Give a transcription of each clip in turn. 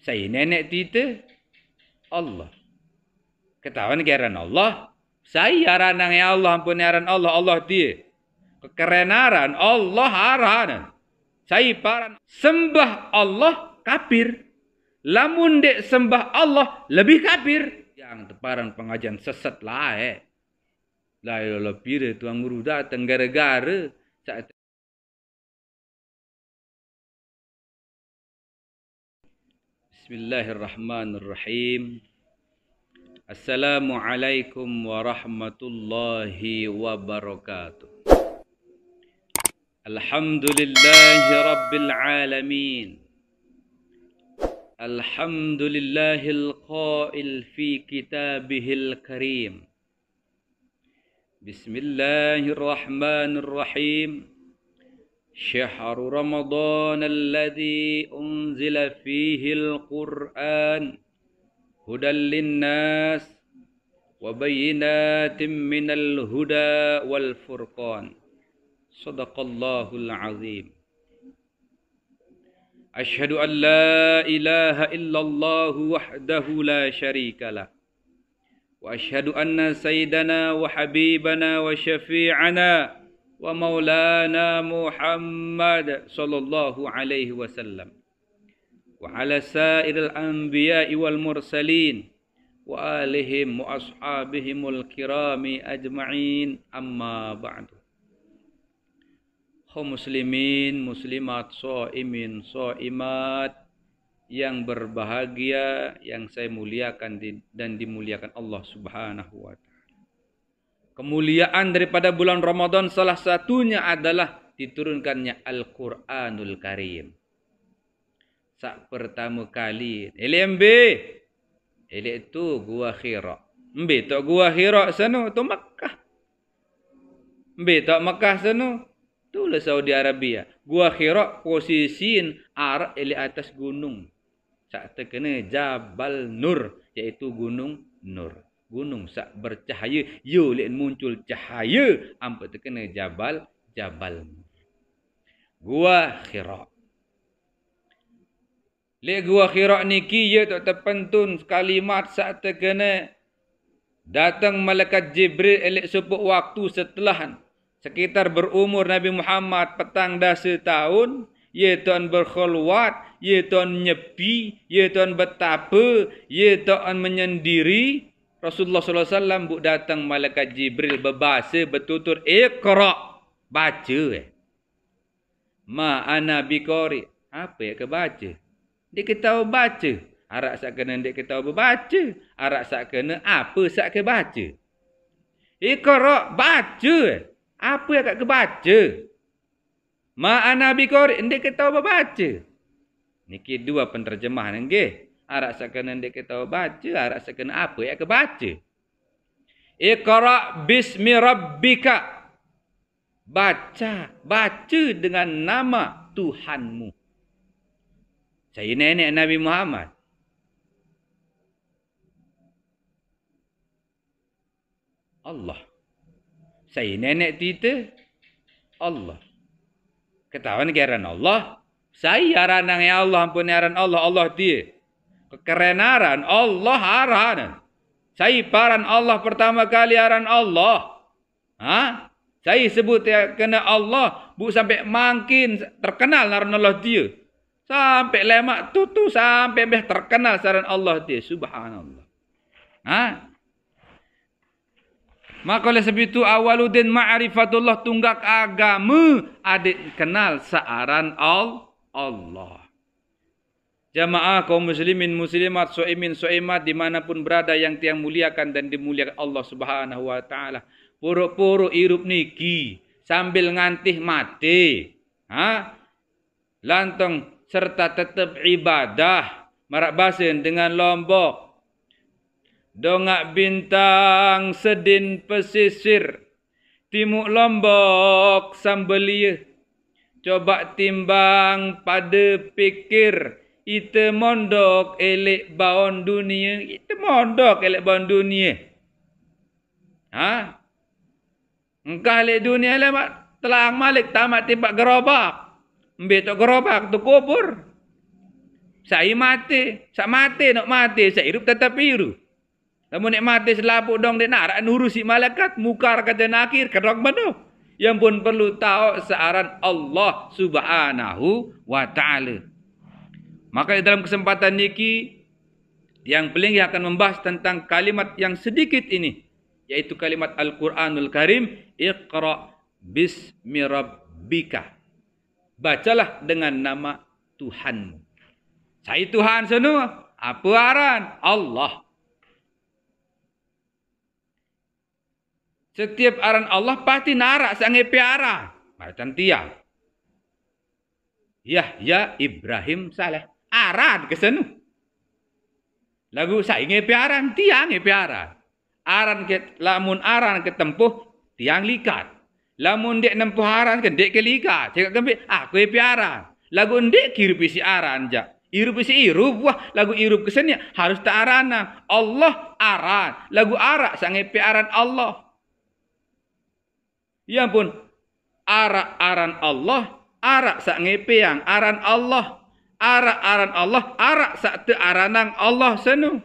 Saya nenek kita Allah. Ketahuan keran Allah. Saya aran yang Allah ampun aran Allah. Allah dia. Kekerenaran Allah arahan. Saya paran. Sembah Allah kafir. Lamun dek sembah Allah lebih kafir. Yang teparan pengajian sesat lah Lah lebih dia tuan guru datang gara-gara. Bismillahirrahmanirrahim. Assalamualaikum warahmatullahi wabarakatuh. Alhamdulillahi rabbil alamin. Alhamdulillahil qail fi kitabihil karim. Bismillahirrahmanirrahim. شهر رمضان الذي أنزل فيه القرآن هدى للناس وبينات من الهدى والفرقان صدق الله العظيم أشهد أن لا إله إلا الله وحده لا شريك له وأشهد أن سيدنا وحبيبنا وشفيعنا ومولانا محمد صلى الله عليه وسلم وعلى سائر الأنبياء والمرسلين وآلهم وأصحابهم الكرام أجمعين أما بعد. Kaum muslimin, muslimat, shaimin, shaimat yang berbahagia, yang saya muliakan dan dimuliakan Allah Subhanahu wa taala. Kemuliaan daripada bulan Ramadan salah satunya adalah diturunkannya Al-Quranul Karim. Sak pertama kali. LMB. Itu Gua Hira. Mbe tak Gua Hira sana tu Makkah. Mbe tak Makkah sana tu lah Saudi Arabia. Gua Hira posisiin Arab atas gunung. Sak terkena Jabal Nur, iaitu Gunung Nur. Gunung sak bercahaya, yo lek muncul cahaya, ampa terkena Jabal Gua Hira. Lek Gua Hira niki ye tak terpentun kalimat sak terkena datang malaikat Jibril elek sepuk waktu setelah sekitar berumur Nabi Muhammad petang dah setahun, ye tuan berkhulwat, ye tuan nyepi, ye tuan betapa, ye tuan menyendiri. Rasulullah SAW buk datang malaikat Jibril berbahasa bertutur Iqra, baca ma ana biqari. Apa yang ke baca? Dia kata baca. Arak sak kena dia kata berbaca. Arak sak kena apa sak ke baca. Iqra, baca. Apa yang kat ke baca? Ma ana biqari, dia kata berbaca. Niki dua penterjemahan nggih. Arak sakana dia kata baca, arak sakana apa yang ke baca. Iqra bismi rabbika. Baca dengan nama Tuhanmu. Saya nenek Nabi Muhammad. Allah. Saya nenek kita Allah. Ketahuan keran Allah. Saya aran yang Allah ampun aran Allah. Allah dia. Kekerenaran Allah arahan. Saya paran Allah pertama kali aran Allah. Saya sebut kena Allah. Bu sampai makin terkenal aran Allah dia. Sampai lemak tutu sampai terkenal aran Allah dia. Subhanallah. Maka oleh sebab itu awaludin ma'rifatullah tunggak agama adik kenal searan Allah. Jamaah kaum muslimin muslimat shaimin shaimat dimanapun berada yang tiang muliakan dan dimuliakan Allah Subhanahu wa taala. Puruk-puruk hirup niki sambil ngantih mati. Lantang serta tetap ibadah marak basin dengan lombok. Dongak bintang sedin pesisir. Timuk lombok sambelia. Coba timbang pada pikir. Ita mondok elek baon dunia. Ita mondok elek baon dunia. Engkau elek dunia lemak. Telang malik tamat timbak gerobak. Ambil tu gerobak tu kubur. Saya mati. Sak mati nak mati. Saya hidup tetap hidup. Namun nak mati selapuk dong dia nak nurusi malaikat. Mukar kata nakir. Kerok mana? Yang pun perlu tahu searan Allah subhanahu wa ta'ala. Maka dalam kesempatan niki, yang paling akan membahas tentang kalimat yang sedikit ini. Yaitu kalimat Al-Quranul Karim. Iqra' bismi rabbika. Bacalah dengan nama Tuhanmu. Saya Tuhan semua. Apa aran? Allah. Setiap aran Allah pasti narak sangat piara. Macam tiang. Yahya Ibrahim Saleh. Aran ke sana. Lagu saya nge piaran, tiang nge piaran. Aran ke lamun aran ke tempuh, tiang likat. Lamun dek nempuh aran ke dek ke likat. Cakap kembali, aku nge piaran. Lagu dek kirup isi aran jak. Irup isi irup. Wah, lagu irup kesini harus tak arana. Allah aran. Lagu arak sangat piaran Allah. Yang pun arak aran Allah, arak sak ngepeang aran Allah, arak aran Allah, arak sak te aranang Allah senu.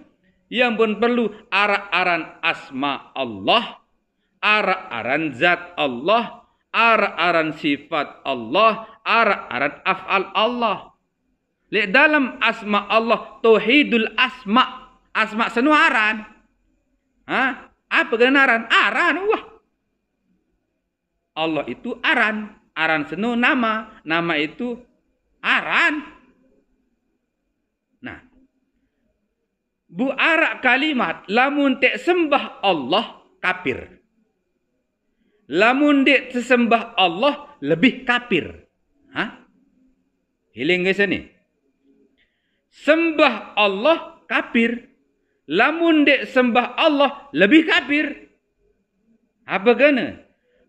Yang pun perlu arak aran asma Allah, arak aran zat Allah, arak aran sifat Allah, arak aran af'al Allah. Lek dalam asma Allah tauhidul asma, asma senu aran. Ha? Apa kebenaran? Aran wah. Allah itu aran. Aran senu nama. Nama itu aran. Nah. Bu arak kalimat. Lamun tek sembah Allah kafir. Lamun dek sembah Allah lebih kafir. Hah? Hiling ke sini. Sembah Allah kafir. Lamun dek sembah Allah lebih kafir. Apa kena?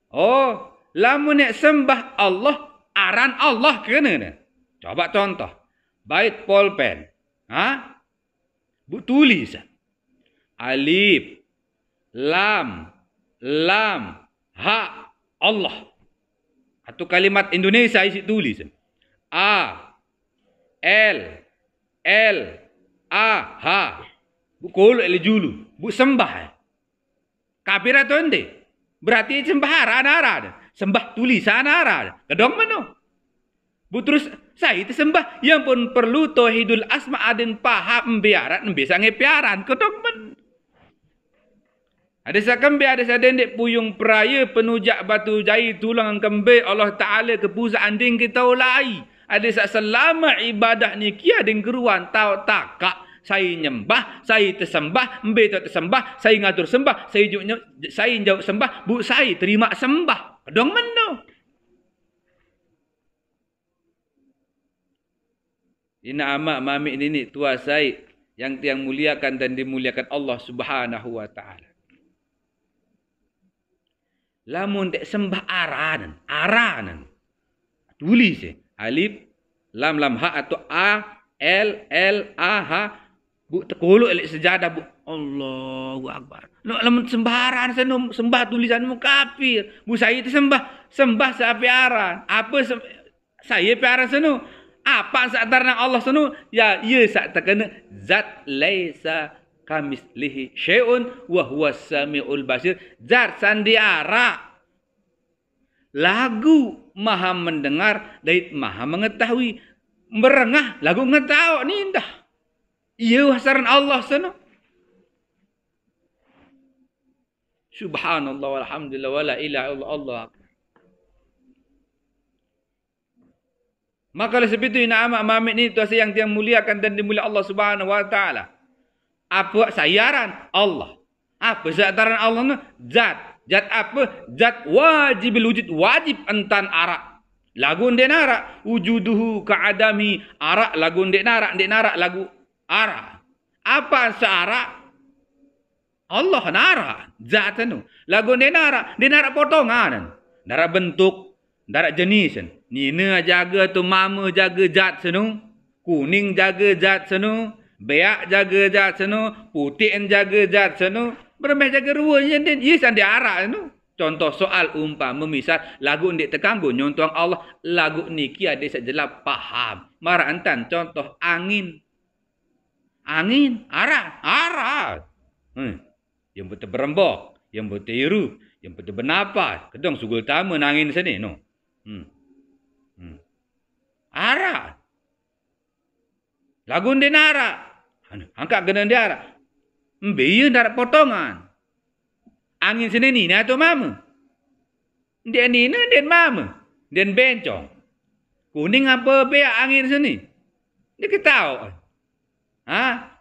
Oh, lamun nak sembah Allah, aran Allah kena. Coba contoh. Bait pulpen. Ha? Bu tulis. Alif, lam, ha, Allah. Atau kalimat Indonesia isi tulis. A, L, A, ha. Bu kolo ele julu. Bu sembah. Kafir atau ende? Berarti sembah aran. Sembah tulisan aran. Kedong mana? Bu terus saya itu sembah. Yang pun perlu tauhidul asma adin paham biaran. Bisa ngepiaran. Kedong mana? Ada sakembe ada sadendek puyung peraya penujak batu jai tulang kembe Allah Ta'ala kepusa anding kita ulai. Ada sak selama ibadah ni kia ading geruan tau takak. Saya nyembah, saya tersembah, mbe tak tersembah, saya ngatur sembah, saya jauh sembah, bu saya terima sembah. Kedong mana? Ina amak mami ini tua saya yang muliakan dan dimuliakan Allah Subhanahu wa taala. Lamun tak sembah aranan. Tulis alif, lam ha atau a, l a ha. Bu tekulu elek sejadah bu. Allahu akbar. Nak lamun sembaharan sembah tulisanmu kafir. Bu saya itu sembah sapiaran. Apa saya piaran senu? Apa sadarna Allah senu? Ya sak terkena zat laisa kamislihi syai'un wa huwas samiul basir. Zat sandiara. Lagu maha mendengar dan maha mengetahui. Merengah lagu ngetahu ni indah. Iya hasaran Allah sana. Subhanallah walhamdulillah wala ilaha illallah. Maka oleh sebab itu amak mamit ni tuasa yang muliakan dan dimuliakan Allah Subhanahu wa taala. Apa sayaran Allah? Apa zataran Allah ni? Zat. Zat apa? Zat wajibul wujud, wajib entan arak. Lagu ndek narak wujuduhu ka'adami arak lagu ndek narak lagu arak. Apa searak? Allah narak. Zat tu. Lagu ndek narak potongan. Narak bentuk, narak jenis. Nina jaga tu mama jaga zat senu. Kuning jaga zat senu. Beak jaga zat senu. Putih jaga zat senu. Bermeh jaga ruanya. Ia sandi arak senu. Contoh soal umpama misal lagu ndik terkanggu nyontoh Allah lagu niki ada sejelas paham. Mara entan contoh angin. Angin, arah. Yang betul berembok, yang betul iru, yang betul bernapas. Kedong sugul tama angin sini no. Arah. Lagu ndik nara. Angkat kena dia arah. Biar ndak potongan. Angin sini ni atau mama. Dia ni dia mama. Dia bencong. Kuning apa be angin sini? Dia ketahu.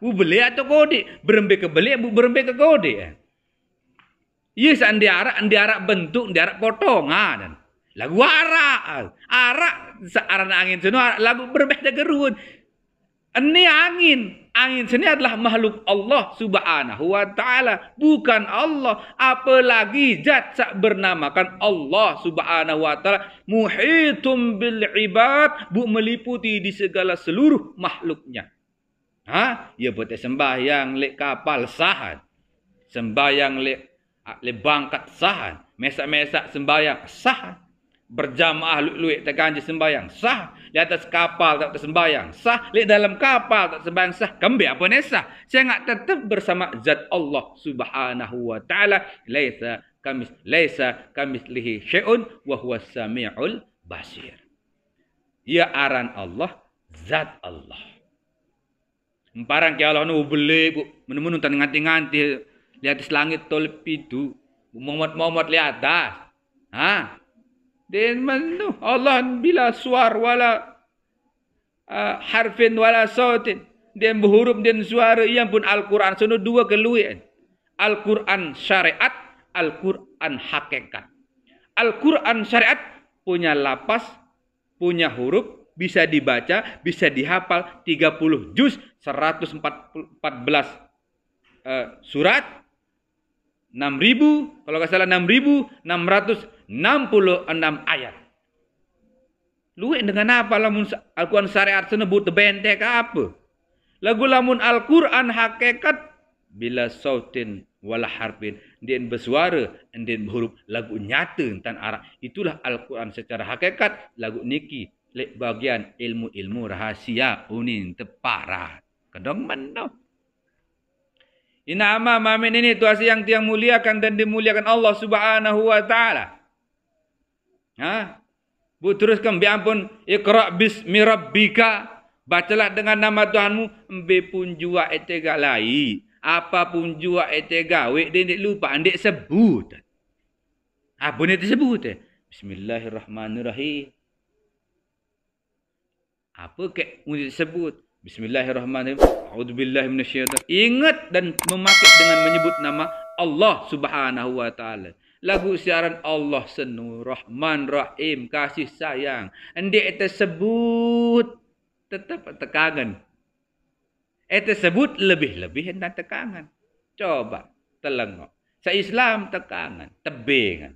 Bu beli atau kode? Berembe ke beli, bu berembe ke kode. Iya san dia arak bentuk, dia arak potongan. Lagu arak searan angin sini lagu berbeda gerun. Ini angin sini adalah makhluk Allah subhanahu wa ta'ala. Bukan Allah. Apalagi zat bernamakan Allah subhanahu wa ta'ala. Muhitum bil ibad. Meliputi di segala seluruh makhluknya. Ya boleh sembahyang lek kapal sahan. Sembahyang lek bangkat sahan. Mesak-mesak sembahyang sahan. Berjamaah luik-luik terkanji sembahyang sah. Di atas kapal tak tersembahyang sah. Di dalam kapal tak sembahyang sah. Kembali apa ni sah? Saya nak tetap bersama zat Allah subhanahu wa ta'ala. Laisa kamislihi syai'un wa huwa sami'ul basir. Ya aran Allah, zat Allah. Emparang ke Allah nu beli menun tan nganti-nganti di atas langit tolep itu. Momot-momot li atas. Dan manu Allah bila suar wala harfin wala sautin. Dan berhuruf dan suara yang pun Al-Quran. Sono dua keluian. Al-Quran syariat, Al-Quran hakikat. Al-Quran syariat punya lapas, punya huruf, bisa dibaca, bisa dihafal 30 juz, 114 surat. 6.000, kalau nggak salah 6.666 ayat. Luwek dengan apa lamun Al-Quran syariat senebut bentek apa? Lagu lamun Al-Quran hakikat bila sautin wala harfin, ndien bersuara, ndien berhuruf, lagu nyata tan arah. Itulah Al-Quran secara hakikat. Lagu niki lek bagian ilmu-ilmu rahasia unin tepara. Kedong mano. Inama mamin ini tuasi yang tiang muliakan dan dimuliakan Allah subhanahu wa ta'ala. Bu teruskan biampun iqra' bismi rabbika. Bacalah dengan nama Tuhanmu. Mbe pun jua etega lai. Apa pun jua etega. Wek dia lupa. Andek sebut. Apa ni disebut? Bismillahirrahmanirrahim. Apa ke disebut? Bismillahirrahmanirrahim. A'udzubillahi minasyaitan. Ingat dan memakai dengan menyebut nama Allah subhanahu wa ta'ala. Lagu siaran Allah senu Rahman Rahim, kasih sayang. Andek tersebut tetap tekangan. Tersebut lebih-lebih hendak tekangan. Coba telengok. Sa Islam tekangan, tebingan.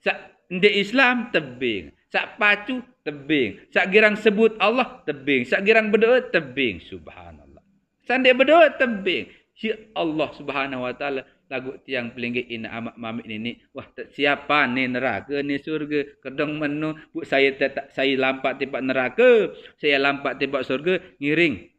Sa ndek Islam tebing. Sa pacu tebing. Sa girang sebut Allah tebing. Sa girang berdoa tebing. Subhanallah. Sandek berdoa tebing. Si Allah subhanahu wa ta'ala. Lagu tiang pelinggi ina amak mamik ini. Wah, siapa ni neraka ni surga. Kedong menu. Saya lampak tiba neraka. Saya lampak tiba surga. Ngiring.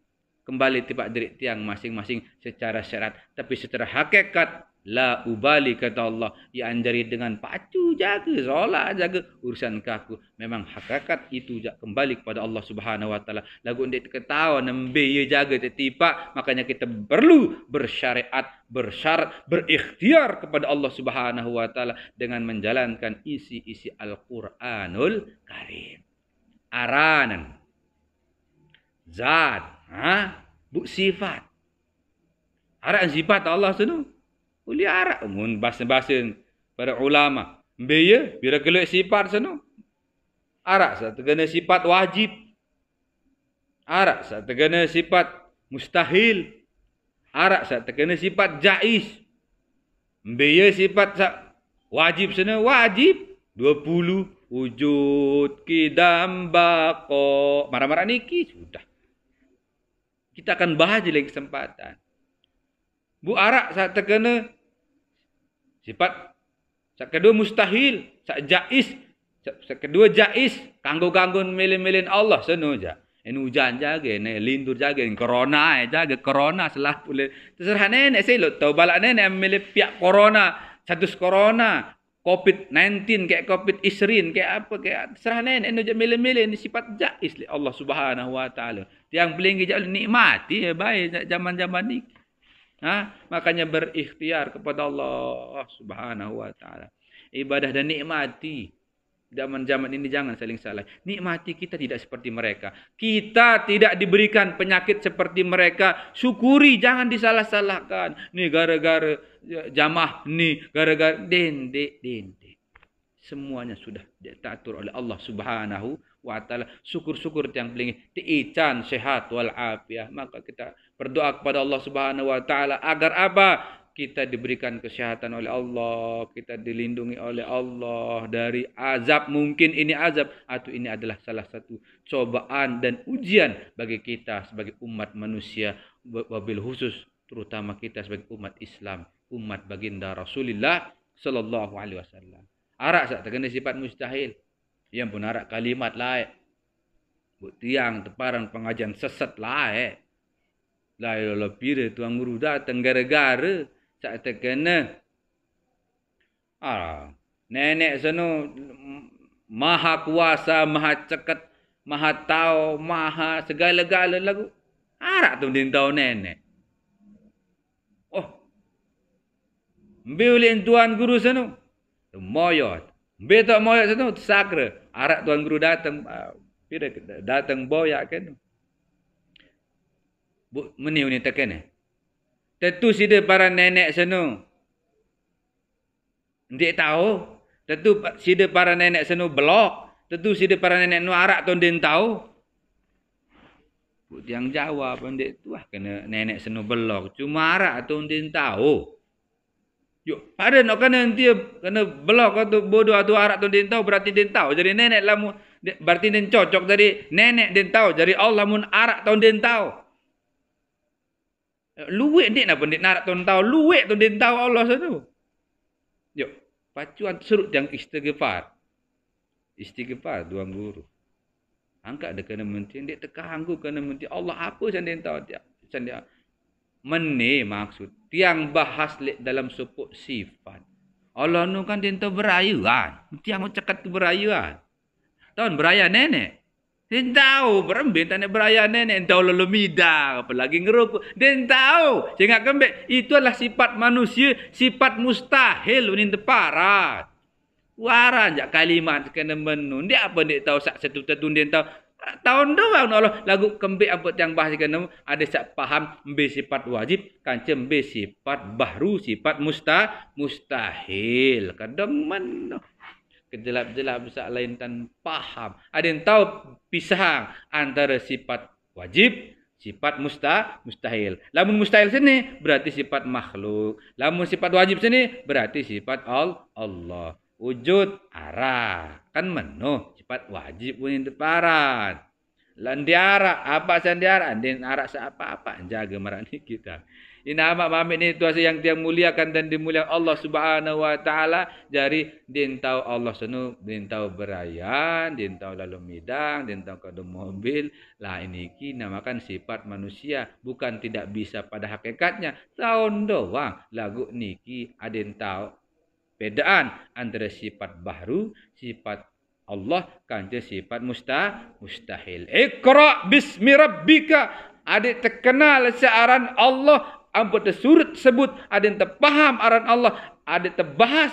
Kembali tiba diri tiang masing-masing secara syarat. Tapi secara hakikat. La ubali kata Allah. Ya anjari dengan pacu jaga. Solat jaga. Urusan kaku. Memang hakikat itu kembali kepada Allah subhanahu wa ta'ala. Lagu ini ketawa. Nembe ya jaga tertipak. Makanya kita perlu bersyariat. Bersyarat. Berikhtiar kepada Allah subhanahu wa ta'ala. Dengan menjalankan isi-isi Al-Quranul Karim. Aranan. Zat. Bu sifat. Aranan sifat Allah senu. Uli arak mun bahasa-bahasa para ulama. Mbaya bila keluar sifat sana. Arak satu kena sifat wajib. Arak satu kena sifat mustahil. Arak satu kena sifat jaiz. Mbaya sifat wajib sana wajib 20 wujud kidam baqo. Marah-marah niki sudah. Kita akan bahas di lain kesempatan. Bu arak saat terkena sifat Sak kedua mustahil, sak jais. Sak kedua jais, kanggo-kanggo milih-milih Allah seno ja. En hujan jaga, ne lindur jaga, corona jaga, corona salah boleh. Terserah nenek saya lo tahu balak nenek milih pihak corona, status corona, COVID-19 kayak COVID-19 kayak apa kayak terserah nenek nu milih-milih ini sifat jais li Allah Subhanahu wa taala. Yang paling kita nikmati ya baik zaman-zaman ni. Makanya berikhtiar kepada Allah Subhanahu wa taala. Ibadah dan nikmati. Zaman-zaman ini jangan saling salah. Nikmati kita tidak seperti mereka. Kita tidak diberikan penyakit seperti mereka. Syukuri, jangan disalah-salahkan. Ni gara-gara jamaah, ni gara-gara dendek. Semuanya sudah diatur oleh Allah Subhanahu wa taala. Syukur-syukur yang paling diican sehat wal afiah. Maka kita berdoa kepada Allah Subhanahu wa taala agar apa? Kita diberikan kesehatan oleh Allah, kita dilindungi oleh Allah dari azab. Mungkin ini azab atau ini adalah salah satu cobaan dan ujian bagi kita sebagai umat manusia, wabil khusus terutama kita sebagai umat Islam, umat baginda Rasulullah sallallahu alaihi wasallam. Arak sak terkena sifat mustahil. Yang pun arak kalimat lain. Tiang teparan pengajian sesat lain. Lai pira tuang guru datang gara-gara sak terkena nenek sono maha kuasa, maha cekat, maha tahu, maha segala-gala lagu. Arak tu din tahu nenek. Oh. Mbiulin tuan guru sono. Moyot. Mbe tak moyot sono sakra. Arak tuan guru datang pira datang boyak kan. Meniu ni tekan. Tentu sida para nenek seno. Ndik tahu. Tentu sida para nenek seno belok. Tentu sida para nenek nu arak tu ndin tahu. Yang jawab ndik tu kena nenek seno belok. Cuma arak tu ndin tahu. Yuk, pada nak kena nanti kena belok atau bodoh atau arak tu ndin tahu berarti ndin tahu. Jadi nenek lamu berarti ndin cocok dari nenek ndin tahu. Jadi Allah mun arak tu ndin tahu. Luwek ndik napa ndik narak tu tahu. Luwek tu ndin tahu Allah satu. Yuk, pacuan serut yang istighfar. Istighfar tuan guru. Angkat dia kena menti ndik tekanggu kena menti Allah apa yang ndin tahu dia. Sandia meni maksud tiang bahas dalam sepuk sifat. Allah nu kan dia tahu berayuan. Tiang cekat ke berayuan. Tahun beraya nenek. Dia tahu berembin tanya beraya nenek. Dia tahu lalu midang. Apalagi ngerokok. Dia tahu. Jangan kembali. Itu adalah sifat manusia. Sifat mustahil. Ini teparat. Waran jak kalimat kena menu. Dia apa dia tahu satu-satu dia tahu. Tahun doang Allah lagu kembali apa yang bahas kena ada sak paham mbe sifat wajib kancem mbe sifat bahru sifat mustahil. Kadang mana kejelap-jelap sak lain tan paham. Ada yang tahu pisah antara sifat wajib, sifat mustahil. Lamun mustahil sini berarti sifat makhluk. Lamun sifat wajib sini berarti sifat Allah. Wujud arah. Kan menuh sifat wajib pun teparan. Landiara apa sandiara? Andin arak apa-apa jaga marani kita. Ina amak mamit ni tuasa yang dia muliakan dan dimuliakan Allah Subhanahu wa taala. Jari din tahu Allah senu, din tahu berayan, din tahu lalu midang, din tahu kado mobil. Lah ini ki namakan sifat manusia, bukan tidak bisa pada hakikatnya. Tahun doang lagu niki adin tahu bedaan antara sifat bahru, sifat Allah kanca sifat mustahil. Iqra bismi rabbika. Adik terkenal searan Allah. Ampun tersurut sebut. Adik terpaham aran Allah. Adik terbahas.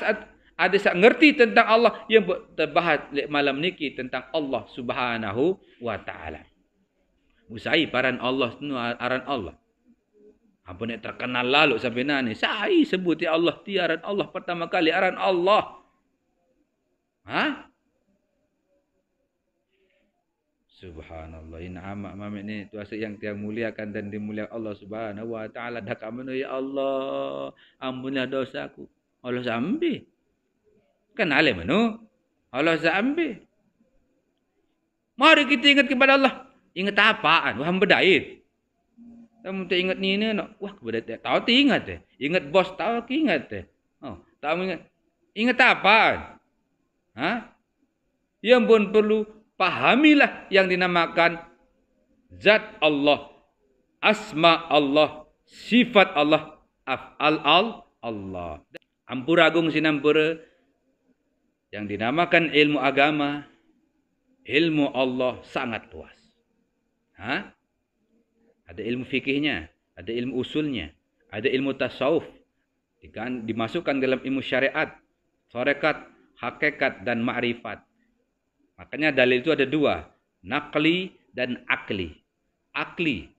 Adik sak ngerti tentang Allah. Yang terbahas malam niki tentang Allah Subhanahu wa ta'ala. Usai paran Allah. Aran Allah. Ampun yang terkenal lalu sampai nani. Saya sebut ya Allah. Tiaran Allah pertama kali. Aran Allah. Subhanallah. Ina amak mamit ni tuasa yang tiang muliakan dan dimuliakan Allah Subhanahu wa taala. Dah kat mana ya Allah? Ampunilah dosaku. Allah sambil. Kan ale mana? Allah sambil. Mari kita ingat kepada Allah. Ingat apaan? Wah berdait. Kamu tak ingat ni nak. Wah berdait. Tahu tak ingat eh. Ingat bos tahu ke ingat eh. Oh, tahu ingat. Ingat apa? Yang pun perlu pahamilah yang dinamakan zat Allah, asma Allah, sifat Allah, af'al Allah. Ampuragung sinampura yang dinamakan ilmu agama, ilmu Allah sangat luas. Ada ilmu fikihnya, ada ilmu usulnya, ada ilmu tasawuf, dimasukkan dalam ilmu syariat, tarekat, hakikat, dan ma'rifat. Makanya dalil itu ada dua, naqli dan akli. Akli,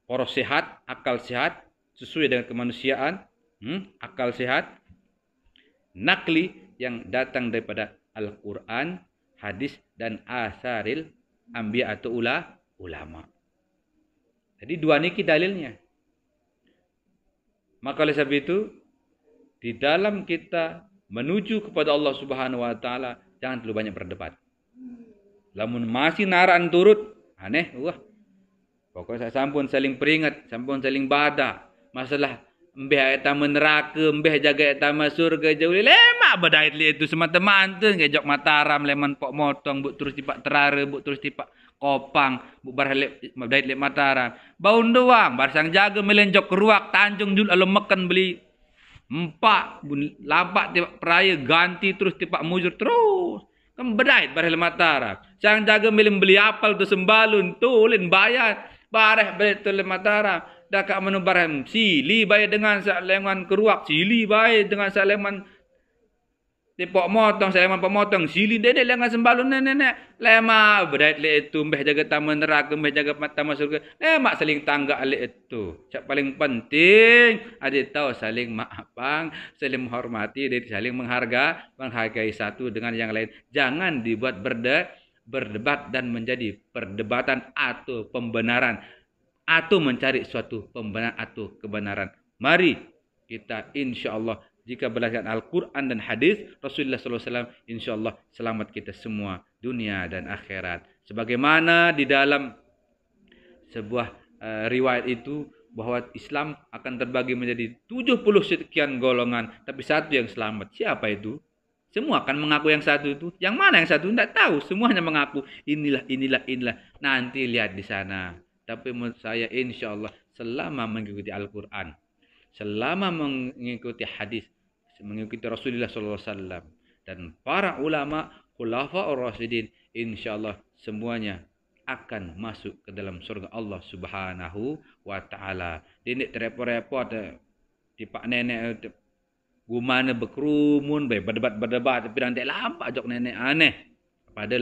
poros sehat, akal sehat, sesuai dengan kemanusiaan, akal sehat. Naqli yang datang daripada Al-Quran, hadis, dan asaril anbiya atau ulama. Jadi dua niki dalilnya. Maka oleh sebab itu, di dalam kita menuju kepada Allah Subhanahu wa taala, jangan terlalu banyak berdebat. Lamun masih naraan turut, aneh, pokoknya saya sampun saling peringat, sampun saling bada. Masalah mbeh eta neraka, mbeh jaga eta surga jauh lemak badait li itu semata-mata ngejok Mataram leman pok motong buk terus tipak terare buk terus tipak Kopang buk barhalek badait li Mataram. Baun doang barsang jaga melenjok keruak Tanjung Jul alo meken beli empat lapak tipak peraya ganti terus tipak mujur terus. Kan bedait barhal Mataram. Sang jaga milim beli apal tu sembalun tulin bayar bareh beli tu Mataram. Dah kat menu barang sili bayar dengan saleman keruak sili bayar dengan saleman tipok motong saleman pemotong sili dedek dengan sembalun nenek lema bedait le itu mbeh jaga taman neraka mbeh jaga taman surga lemak saling tanggak le itu cak paling penting ada tahu saling maafang saling menghormati dan saling menghargai satu dengan yang lain. Jangan dibuat berdebat dan menjadi perdebatan atau pembenaran atau mencari suatu pembenaran atau kebenaran. Mari kita insyaAllah jika belajar Al-Quran dan hadis Rasulullah SAW, insyaAllah selamat kita semua dunia dan akhirat. Sebagaimana di dalam sebuah riwayat itu bahwa Islam akan terbagi menjadi 70 sekian golongan, tapi satu yang selamat. Siapa itu? Semua akan mengaku yang satu itu. Yang mana yang satu? Tidak tahu. Semuanya mengaku inilah. Nanti lihat di sana. Tapi menurut saya insya Allah selama mengikuti Al-Quran, selama mengikuti hadis, mengikuti Rasulullah SAW dan para ulama khulafa'ur rasyidin, insya Allah semuanya akan masuk ke dalam surga Allah Subhanahu wa taala. Ini terepot-repot di pak nenek gumana berkerumun berdebat tapi nanti lampak jok nenek aneh. Pada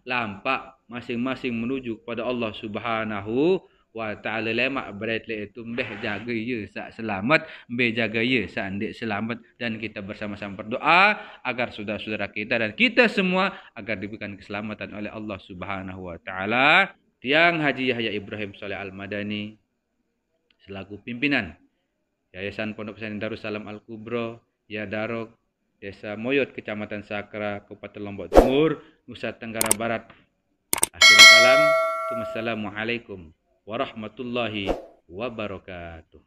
lampak masing-masing menuju kepada Allah Subhanahu wa taala. Lemak berat le itu mbeh jaga ye sak selamat, mbeh jaga ye sak ndik selamat, dan kita bersama-sama berdoa agar saudara-saudara kita dan kita semua agar diberikan keselamatan oleh Allah Subhanahu wa taala. Tiang Haji Yahya Ibrahim Shaleh Al-Madani selaku pimpinan Yayasan Pondok Pesantren Darussalam Al-Kubra Ya Darok Desa Moyot, Kecamatan Sakra, Kabupaten Lombok Timur, Nusa Tenggara Barat. Akhirul kalam. Assalamualaikum warahmatullahi wabarakatuh.